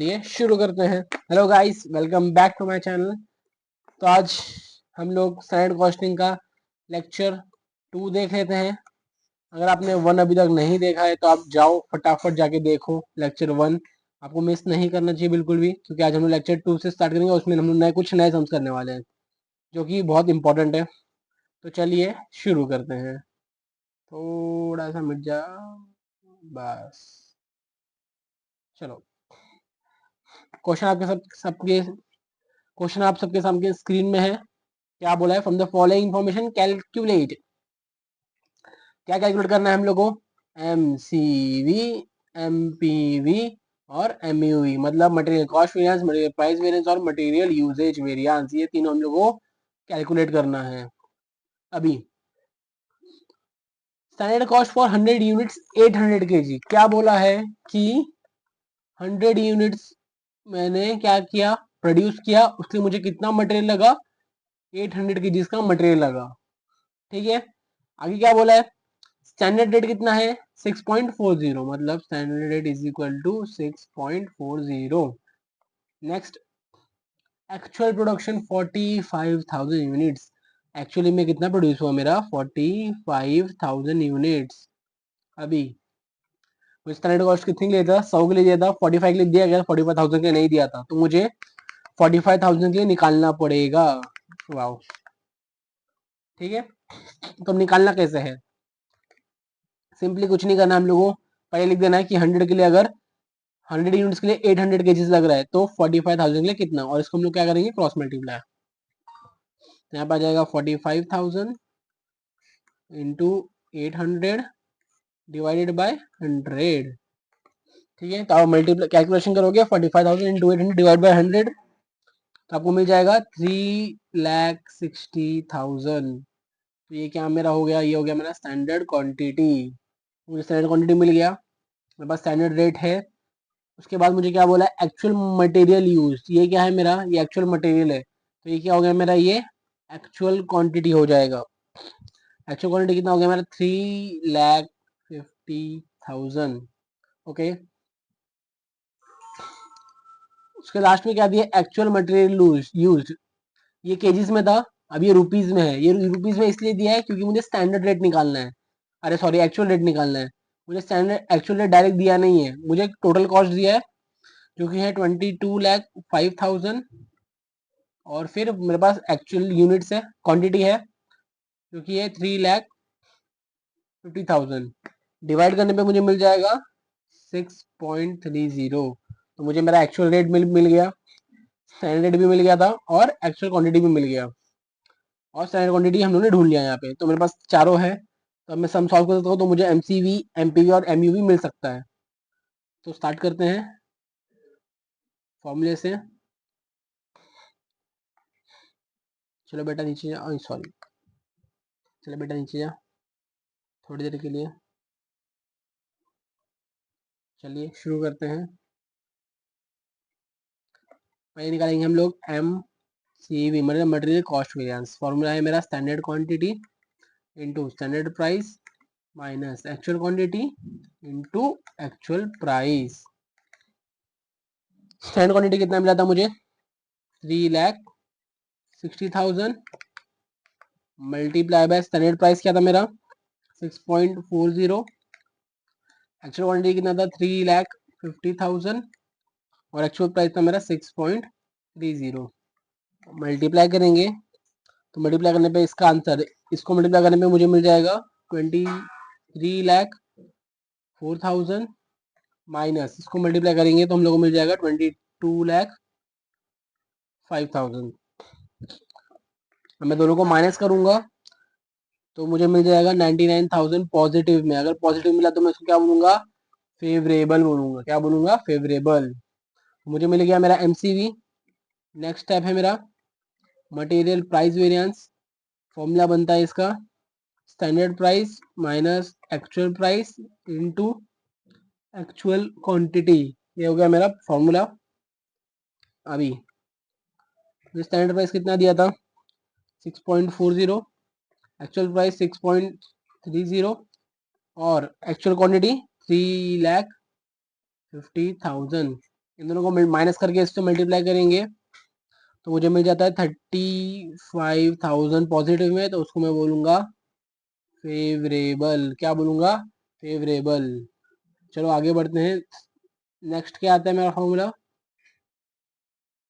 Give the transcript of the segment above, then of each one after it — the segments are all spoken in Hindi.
लिए शुरू करते हैं। Hello guys, welcome back to my channel. तो आज हम लोग स्टैंडर्ड कॉस्टिंग का लेक्चर 2 देख लेते हैं। अगर आपने 1 अभी तक नहीं देखा है तो आप जाओ फटाफट जाके देखो लेक्चर 1। आपको मिस नहीं करना चाहिए बिल्कुल भी, क्योंकि आज हम लोग लेक्चर 2 से स्टार्ट करेंगे। उसमें हम लोग कुछ नए सम्स करने वाले हैं जो कि बहुत इंपॉर्टेंट है। तो चलिए शुरू करते हैं। थोड़ा सा मिट जा, बस। चलो, क्वेश्चन आपके सबके क्वेश्चन आप सबके सामने स्क्रीन में है। क्या बोला है? From the following information calculate. क्या कैलकुलेट करना है हम लोग को? MCV, MPV और MUV, मतलब material cost variance, material price variance और मटेरियल यूजेज वेरिएंस। ये तीनों हम लोग को कैलकुलेट करना है। अभी standard cost for 100 units 800 kg। क्या बोला है कि 100 यूनिट्स मैंने क्या किया, प्रोड्यूस किया, उसके लिए मुझे कितना मटेरियल लगा? 800 kg का मटेरियल लगा। ठीक है, आगे क्या बोला है? स्टैंडर्ड रेट कितना है? 6.40, मतलब standard rate is equal to 6.40। Next, actual production 45,000 units. Actually में कितना प्रोड्यूस हुआ मेरा? 45,000 यूनिट्स। अभी मुझे स्टैंडर्ड कॉस्ट कितनी के लिए था? 100 के लिए दिया था, 45 के लिए दिया गया, 45,000 के लिए नहीं दिया था, तो मुझे 45,000 के लिए निकालना पड़ेगा। वाओ, ठीक है। तो निकालना कैसे है? सिंपली कुछ नहीं करना हम लोगों को, पहले लिख देना है कि 100 के लिए, अगर 100 यूनिट्स के लिए 800 केजीज लग रहा है तो 45,000 के लिए कितना, और इसको हम लोग क्या करेंगे? Cross multiply. तो यहाँ पर आ जाएगा 45,000 इंटू 800 डिवाइडेड बाय 100। ठीक है, तो आप मल्टीप्लाई कैलकुलेशन करोगे 45,000 इंटू 800 डिवाइड बाय 100, तो आपको मिल जाएगा 3,60,000। तो ये क्या मेरा हो गया? ये हो गया मेरा स्टैंडर्ड क्वांटिटी। मुझे स्टैंडर्ड क्वांटिटी मिल गया, मेरे पास स्टैंडर्ड रेट है। उसके बाद मुझे क्या बोला? Actual material use. ये क्या है मेरा? ये एक्चुअल मटेरियल है, तो ये क्या हो गया मेरा? ये एक्चुअल क्वांटिटी हो जाएगा। एक्चुअल क्वांटिटी कितना हो गया मेरा? 3,50,000। ओके, उसके लास्ट में क्या दिया? Actual material use. ये केजीज में था, अब ये रुपीज में है। ये रुपीज में इसलिए दिया है क्योंकि मुझे स्टैंडर्ड रेट निकालना है। अरे सॉरी, एक्चुअल रेट निकालना है। मुझे स्टैंडर्ड एक्चुअल रेट डायरेक्ट दिया नहीं है, मुझे टोटल कॉस्ट दिया है जो कि है 22,05,000। और फिर मेरे पास एक्चुअल यूनिट्स है, क्वांटिटी है जो कि है 3,50,000। डिवाइड करने पे मुझे मिल जाएगा 6.30। तो मुझे मेरा एक्चुअल रेट मिल गया, स्टैंडर्ड रेट भी मिल गया था और एक्चुअल क्वांटिटी भी मिल गया। और स्टैंडर्ड क्वांटिटी हम लोगों ने ढूंढ लिया यहाँ पे, तो मेरे पास चारों है। तो अब मैं सम सॉल्व कर सकता हूँ, तो मुझे MCV, MPV और MUV मिल सकता है। तो स्टार्ट करते हैं फॉर्मूले से। चलो बेटा नीचे जा, सॉरी, चलो बेटा नीचे जा थोड़ी देर के लिए। चलिए शुरू करते हैं। पहले निकालेंगे हम लोग MCV, मतलब मटेरियल कॉस्ट वेरिएंस। फॉर्मूला है मेरा standard quantity into standard price minus actual quantity into actual price. Standard quantity कितना मिला था मुझे? 3,60,000 मल्टीप्लाई बाय स्टैंडर्ड प्राइस क्या था मेरा? 6.40। एक्चुअल क्वांटिटी कितना था? 3,50,000 और एक्चुअल प्राइस था मेरा 6.30। मल्टीप्लाई करेंगे तो मल्टीप्लाई करने पे इसका आंसर, इसको मल्टीप्लाई करने पे मुझे मिल जाएगा 23,04,000 माइनस इसको मल्टीप्लाई करेंगे तो हम लोग को मिल जाएगा 22,05,000। मैं दोनों को माइनस करूंगा तो मुझे मिल जाएगा 99,000 पॉजिटिव में। अगर पॉजिटिव मिला तो मैं इसको क्या बोलूंगा? फेवरेबल बोलूंगा। क्या बोलूंगा? फेवरेबल। मुझे मिल गया मेरा MCV। नेक्स्ट स्टेप है मेरा मटेरियल प्राइस वेरिएंस। फॉर्मूला बनता है इसका standard price minus actual price into actual quantity. ये हो गया मेरा फॉर्मूला। अभी स्टैंडर्ड प्राइस कितना दिया था? 6.40, एक्चुअल प्राइस 6.30 और एक्चुअल क्वांटिटी 3,50,000। इन दोनों को माइनस करके इससे मल्टीप्लाई करेंगे तो मुझे मिल जाता है 35,000 पॉजिटिव में, तो उसको मैं बोलूँगा फेवरेबल। क्या बोलूँगा? फेवरेबल। चलो आगे बढ़ते हैं। नेक्स्ट क्या आता है मेरा फॉर्मूला?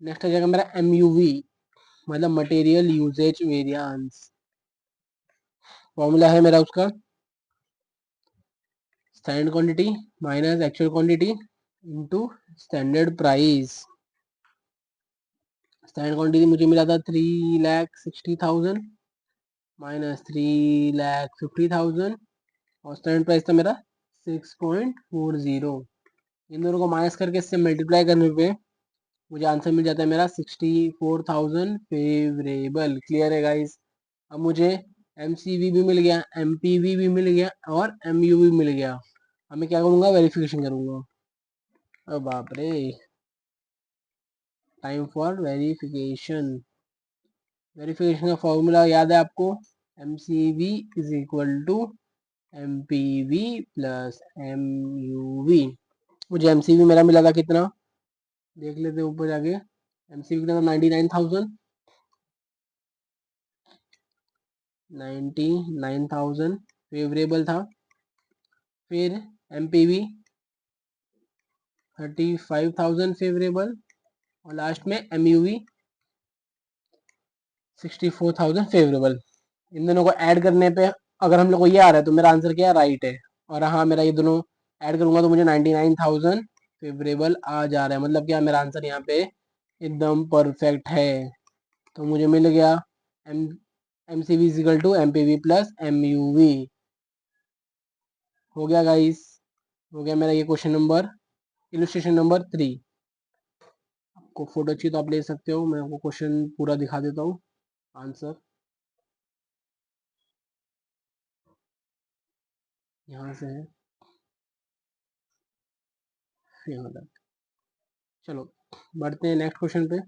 नेक्स्ट आ जाएगा मेरा MUV, मतलब मटेरियल यूजेज वेरिएंस। फॉर्मूला है मेरा उसका standard quantity minus actual quantity into standard price. Standard quantity मुझे मिला था 3,60,000 माइनस 3,50,000 और स्टैंडर्ड प्राइस था मेरा 6.40। इन दोनों को माइनस करके इससे मल्टीप्लाई करने पे मुझे आंसर मिल जाता है मेरा 64,000 फेवरेबल। क्लियर है गाइस? अब मुझे MCV भी मिल गया, MPV भी मिल गया और MU भी मिल गया। अब मैं क्या करूँगा? वेरिफिकेशन करूँगा। अब बाप रे, टाइम फॉर वेरिफिकेशन। वेरिफिकेशन का फॉर्मूला याद है आपको? MCV is equal to MPV plus MUV। मुझे MCV मेरा मिला था कितना, देख लेते हैं ऊपर जाके। MCV कितना था? 99,000। 99,000 फेवरेबल था। फिर MPV 35,000 फेवरेबल और लास्ट में MUV 64,000 फेवरेबल। इन दोनों को ऐड करने पे अगर हम लोग को ये आ रहा है तो मेरा आंसर क्या है? राइट है। और हाँ, मेरा ये दोनों ऐड करूंगा तो मुझे 99,000 फेवरेबल आ जा रहा है। मतलब क्या, मेरा आंसर यहाँ पे एकदम परफेक्ट है। तो मुझे मिल गया MCV equal to MPV plus MUV। हो गया गाइस, हो गया मेरा ये क्वेश्चन नंबर, इलस्ट्रेशन नंबर 3। आपको फोटो चाहिए तो आप ले सकते हो, मैं आपको क्वेश्चन पूरा दिखा देता हूँ। आंसर यहाँ से है, यहाँ तक। चलो बढ़ते हैं नेक्स्ट क्वेश्चन पे।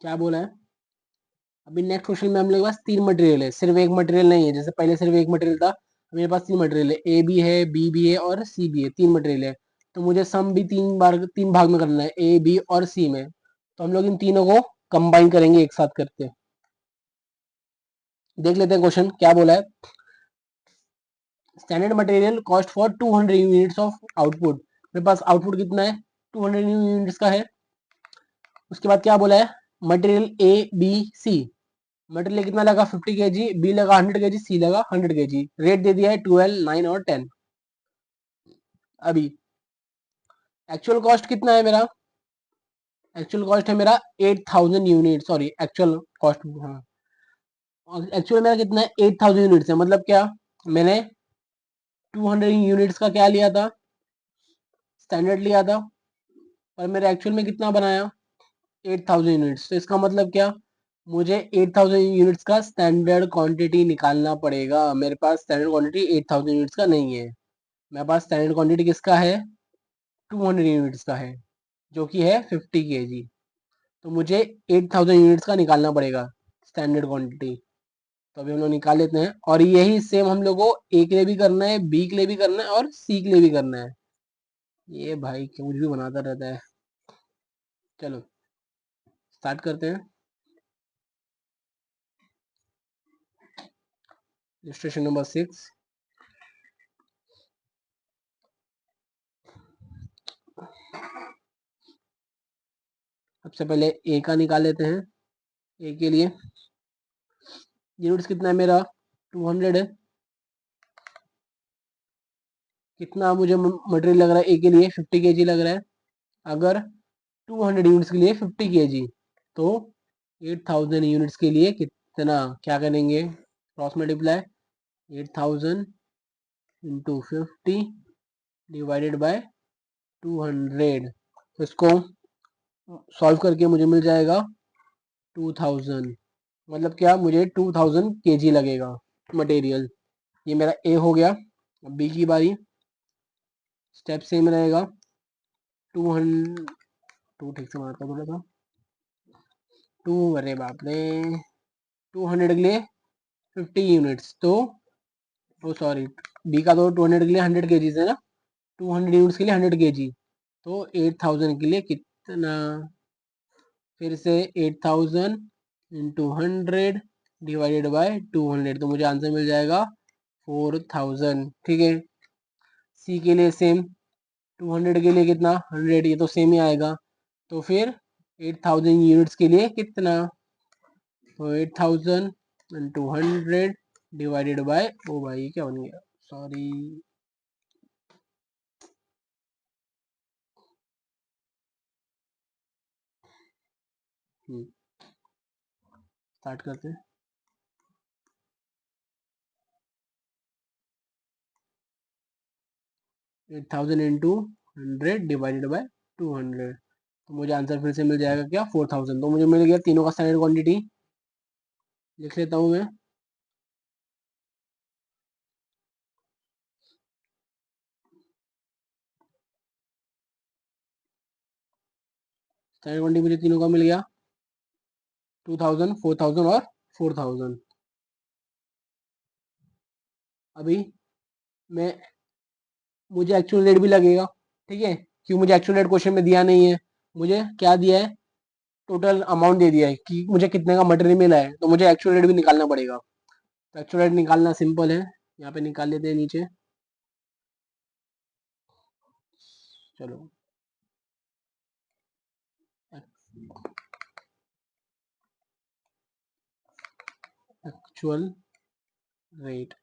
क्या बोला है? अभी नेक्स्ट क्वेश्चन में हम लोग के पास 3 मटेरियल है, सिर्फ एक मटेरियल नहीं है। जैसे पहले सिर्फ एक मटेरियल था, मेरे पास 3 मटेरियल है, ए भी है, बी भी है और सी भी है। 3 मटेरियल है, तो मुझे सम भी 3 भाग में करना है, ए बी और सी में। तो हम लोग इन तीनों को कंबाइन करेंगे एक साथ करके। देख लेते हैं क्वेश्चन क्या बोला है। Standard material cost for 200 units of output. मेरे पास आउटपुट कितना है? 200 यूनिट्स का है। उसके बाद क्या बोला है? Material A B C, material कितना लगा? 50 kg, बी लगा 100 kg, सी लगा 100 kg। रेट दे दिया है 12, 9 और 10। अभी एक्चुअल कॉस्ट कितना है मेरा? एक्चुअल कॉस्ट है मेरा 8,000 यूनिट, सॉरी एक्चुअल कॉस्ट, हाँ एक्चुअल मेरा कितना है? 8,000 यूनिट्स है। मतलब क्या, मैंने 200 यूनिट्स का क्या लिया था? स्टैंडर्ड लिया था, पर मेरे एक्चुअल में कितना बनाया? 8,000 यूनिट्स। तो इसका मतलब क्या, मुझे 8,000 यूनिट्स का स्टैंडर्ड क्वांटिटी निकालना पड़ेगा। मेरे पास स्टैंडर्ड क्वांटिटी 8,000 यूनिट्स का नहीं है। मेरे पास स्टैंडर्ड क्वांटिटी किसका है? 200 यूनिट्स का है, जो कि है 50 kg। तो मुझे 8,000 यूनिट्स का निकालना पड़ेगा स्टैंडर्ड क्वांटिटी। तो अभी हम लोग निकाल लेते हैं, और यही सेम हम लोग को ए के लिए भी करना है, बी के लिए भी करना है और सी के लिए भी करना है। ये भाई कुछ भी बनाता रहता है। चलो स्टार्ट करते हैं। Illustration number 6। सबसे पहले ए का निकाल लेते हैं। ए के लिए यूनिट्स कितना है मेरा? 200 है। कितना मुझे मटेरियल लग रहा है ए के लिए? 50 kg लग रहा है। अगर 200 यूनिट्स के लिए 50 kg, तो 8,000 यूनिट्स के लिए कितना? क्या करेंगे? Cross multiply 8,000 into 50 divided by 200। तो इसको सॉल्व करके मुझे मिल जाएगा 2,000। मतलब क्या, मुझे 2,000 kg लगेगा मटेरियल। ये मेरा ए हो गया। अब बी की बारी। स्टेप सेम रहेगा। 200, टू ठीक से मारता थोड़ा सा, टू, अरे बाप रे, 200 के लिए 50 यूनिट्स, तो ओ सॉरी, बी का तो 200 के लिए 100 kg है ना, 200 यूनिट्स के लिए 100 kg, तो 8000 के लिए कितना, फिर से 8000 इंटू 100 डिवाइडेड बाय 200, तो मुझे आंसर मिल जाएगा 4000। ठीक है, सी के लिए सेम, 200 के लिए कितना 100, ये तो सेम ही आएगा, तो फिर 8000 यूनिट्स के लिए कितना, तो 8000 इंटू 100 डिवाइडेड बाय, ओ भाई क्या बन गया, सॉरी, स्टार्ट करते हैं। 8000 इंटू 100 डिवाइडेड बाय 200, तो मुझे आंसर फिर से मिल जाएगा क्या 4000, तो मुझे मिल गया तीनों का स्टैंडर्ड क्वांटिटी, लिख लेता हूँ मैं। स्टैंडर्ड क्वांटिटी मुझे तीनों का मिल गया 2000, 4000 और 4000। अभी मैं, मुझे एक्चुअल रेट भी लगेगा, ठीक है, क्यों, मुझे एक्चुअल रेट क्वेश्चन में दिया नहीं है, मुझे क्या दिया है, टोटल अमाउंट दे दिया है कि मुझे कितने का मटेरियल मिला है, तो मुझे एक्चुअल रेट भी निकालना पड़ेगा। तो एक्चुअल रेट निकालना सिंपल है, यहाँ पे निकाल लेते हैं नीचे, चलो एक्चुअल रेट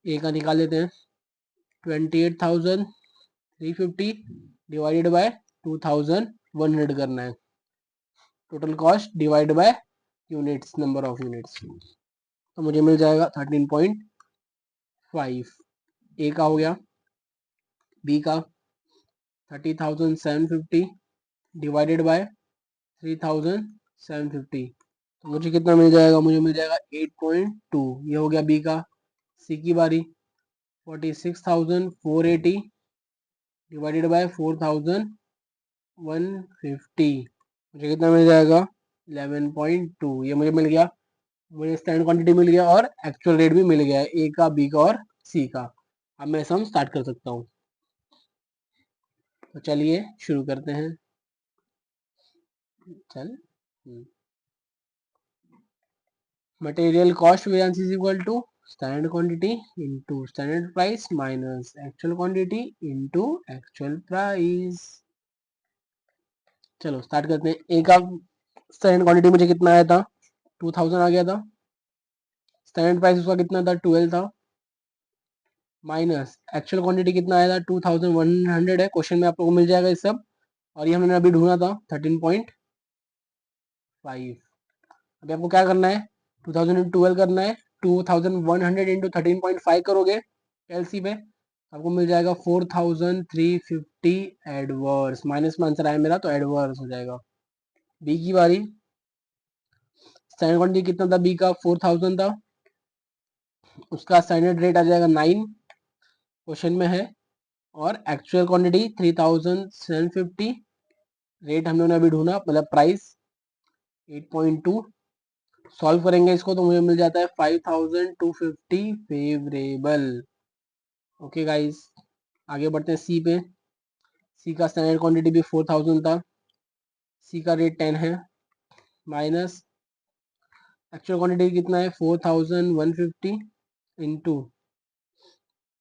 ए का निकाल लेते हैं, 28,350 डिवाइडेड बाय 2100 करना है, total cost divide by units, number of units, तो मुझे मिल जाएगा 13.5। ए का हो गया, बी का 30,750 डिवाइडेड बाय 3,750, तो मुझे कितना मिल जाएगा, मुझे मिल जाएगा 8.2, ये हो गया बी का। सी की बारी, 46,480 डिवाइडेड बाय 4,150, मुझे कितना मिल जाएगा 11.2, ये मुझे मिल गया, मुझे स्टैंडर्ड क्वांटिटी मिल गया और एक्चुअल रेट भी मिल गया है, ए का, बी का और सी का। अब मैं सम स्टार्ट कर सकता हूँ, तो चलिए शुरू करते हैं। चल, material cost variance is equal to standard quantity into standard price minus actual quantity into actual price. चलो स्टार्ट करते हैं। ए का स्टैंडर्ड क्वांटिटी मुझे कितना आया था, 2000 आ गया था, स्टैंडर्ड प्राइस उसका कितना था 12 था, माइनस एक्चुअल क्वांटिटी कितना आया था 2100 है, क्वेश्चन में आप लोगों को मिल जाएगा ये सब, और ये हमने अभी ढूंढा था 13.5। अभी आपको क्या करना है, 2000 इंटू 12 करना है, 2100 इंटू 13.5 करोगे एलसी पे, आपको मिल जाएगा 4350 एडवर्स, माइनस में आंसर आया मेरा तो एडवर्स हो जाएगा। बी की बारी, स्टैंडर्ड क्वांटिटी कितना था बी का 4000 था, उसका स्टैंडर्ड रेट आ जाएगा 9 क्वेश्चन में है, और एक्चुअल क्वांटिटी 3750, रेट हम लोगों ने अभी ढूंढा मतलब प्राइस 8.2, सॉल्व करेंगे इसको तो मुझे मिल जाता है 5250 फेवरेबल। ओके गाइस, आगे बढ़ते हैं सी पे। सी का स्टैंडर्ड क्वांटिटी भी 4000 था, सी का रेट 10 है, माइनस एक्चुअल क्वांटिटी कितना है 4150 इंटू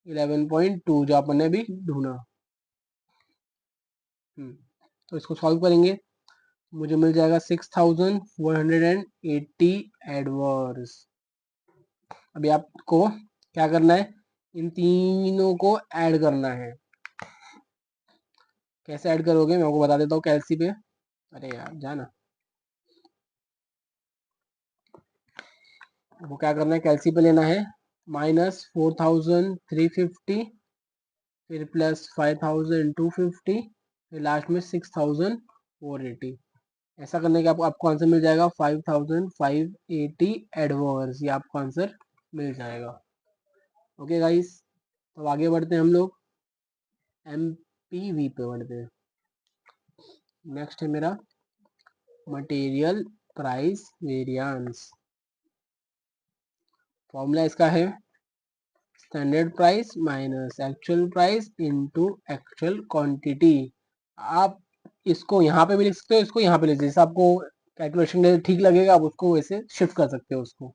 11.2 जो अपन ने अभी ढूंढा। तो इसको सॉल्व करेंगे, मुझे मिल जाएगा 6180 एडवर्स। अभी आपको क्या करना है, इन तीनों को ऐड करना है। कैसे ऐड करोगे मैं आपको बता देता हूँ कैलसी पे, अरे यार जाना, वो क्या करना है कैलसी पे लेना है, माइनस 4350, फिर प्लस 5250, फिर लास्ट में 6480। ऐसा करने के आपको आंसर मिल जाएगा 5580 एडवर्स, ये आपको आंसर मिल जाएगा। ओके गाइस, तो आगे बढ़ते हैं हम लोग, एमपीवी पे बढ़ते हैं। नेक्स्ट है मेरा मटेरियल प्राइस वेरिएंस, फॉर्मूला इसका है standard price minus actual price into actual quantity. आप इसको यहाँ पे भी लिख सकते हो, इसको यहाँ पे लिख सकते हो, जैसे आपको कैलकुलेशन ठीक लगेगा आप उसको वैसे शिफ्ट कर सकते हो उसको।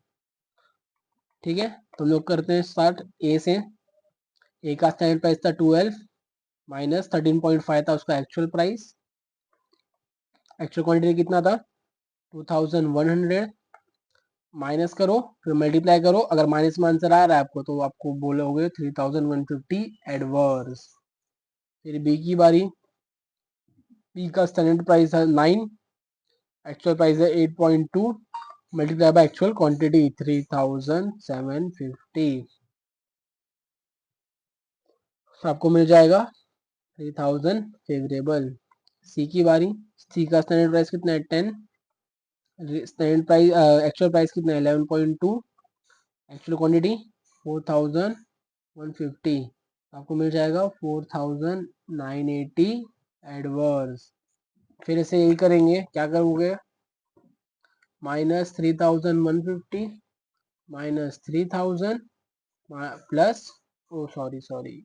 ठीक है, तो हम लोग करते हैं स्टार्ट ए से। ए का स्टैंडर्ड प्राइस था 12 माइनस 13.5 था उसका एक्चुअल प्राइस। एक्चुअल क्वांटिटी कितना था 2100, माइनस करो फिर मल्टीप्लाई करो। अगर माइनस में आंसर आ रहा है आपको तो आपको बोलोगे 3150 एडवर्स। फिर बी की बारी। बी का स्टैंडर्ड प्राइस है 9, एक्चुअल प्राइस है 8.2 मल्टीप्लाई बाय एक्चुअल क्वांटिटी 3750। तो आपको मिल जाएगा 3000 फेवरेबल। सी की बारी। सी का स्टैंडर्ड प्राइस कितना है 10, स्टैंडर्ड प्राइस एक्चुअल प्राइस कितना है 11.2, एक्चुअल क्वांटिटी 4150। आपको मिल जाएगा 4980 एडवर्स। फिर इसे यही करेंगे, क्या करोगे माइनस 3150 माइनस 3000 प्लस, ओ सॉरी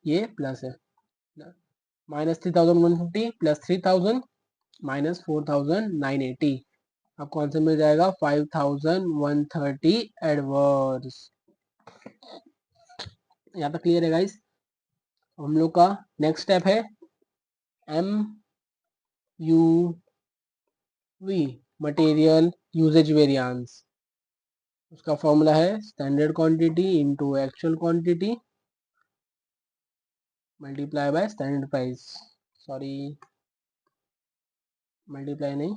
ये प्लस है, माइनस 3150 प्लस 3000 माइनस 4980। आपको आंसर मिल जाएगा 5130 एडवर्स। यहाँ तक क्लियर है गाइस। हम लोग का नेक्स्ट स्टेप है M U V, material usage variance. उसका फॉर्मूला है standard quantity into actual quantity multiply by standard price, sorry multiply नहीं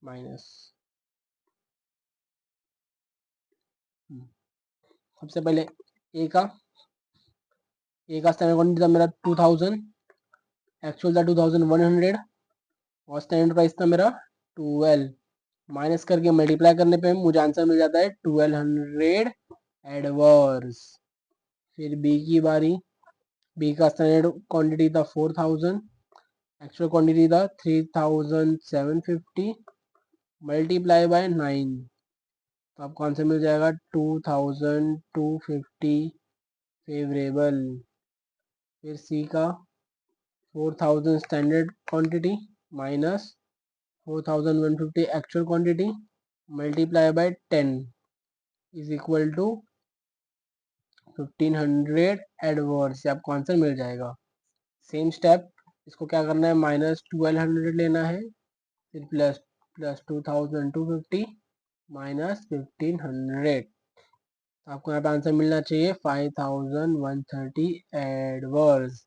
माइनस। सबसे पहले ए का स्टैंडर्ड क्वांटिटी था मेरा 2000, एक्चुअल था 2100 और स्टैंडर्ड प्राइस था मेरा 12। माइनस करके मल्टीप्लाई करने पे मुझे आंसर मिल जाता है 1200 एडवर्स। फिर बी की बारी। बी का स्टैंडर्ड क्वांटिटी था 4000, एक्चुअल क्वांटिटी था 3750 मल्टीप्लाई बाय 9। तो आपको आंसर मिल जाएगा 2250 फेवरेबल। फिर सी का 4000 standard quantity minus 4150 actual quantity multiply by 10 is equal to 1500 adverse. आपको आंसर मिल जाएगा। सेम स्टेप, इसको क्या करना है माइनस 1200 लेना है, फिर प्लस 2250 माइनस 1500। आपको यहाँ पे आंसर मिलना चाहिए 5130 एडवर्स।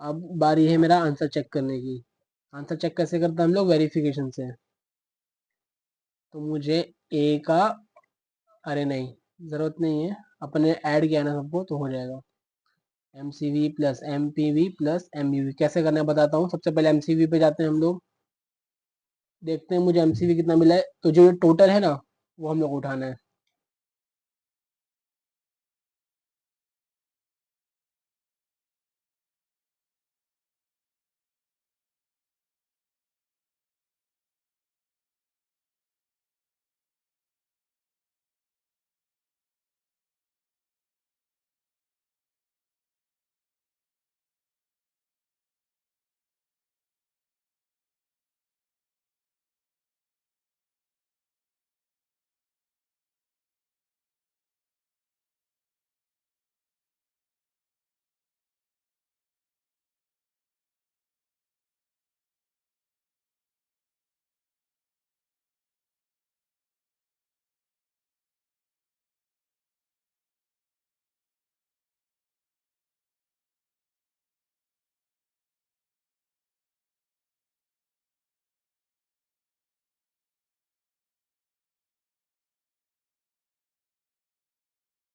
अब बारी है मेरा आंसर चेक करने की। आंसर चेक कैसे करते हैं हम लोग, वेरिफिकेशन से। तो मुझे ए का, अरे नहीं ज़रूरत नहीं है, अपने ऐड किया ना सबको तो हो जाएगा। M C V plus M P V plus M U V कैसे करना है बताता हूँ। सबसे पहले एम सी वी पे जाते हैं हम लोग, देखते हैं मुझे एम सी वी कितना मिला है। तो जो टोटल है ना वो हम लोग उठाना है।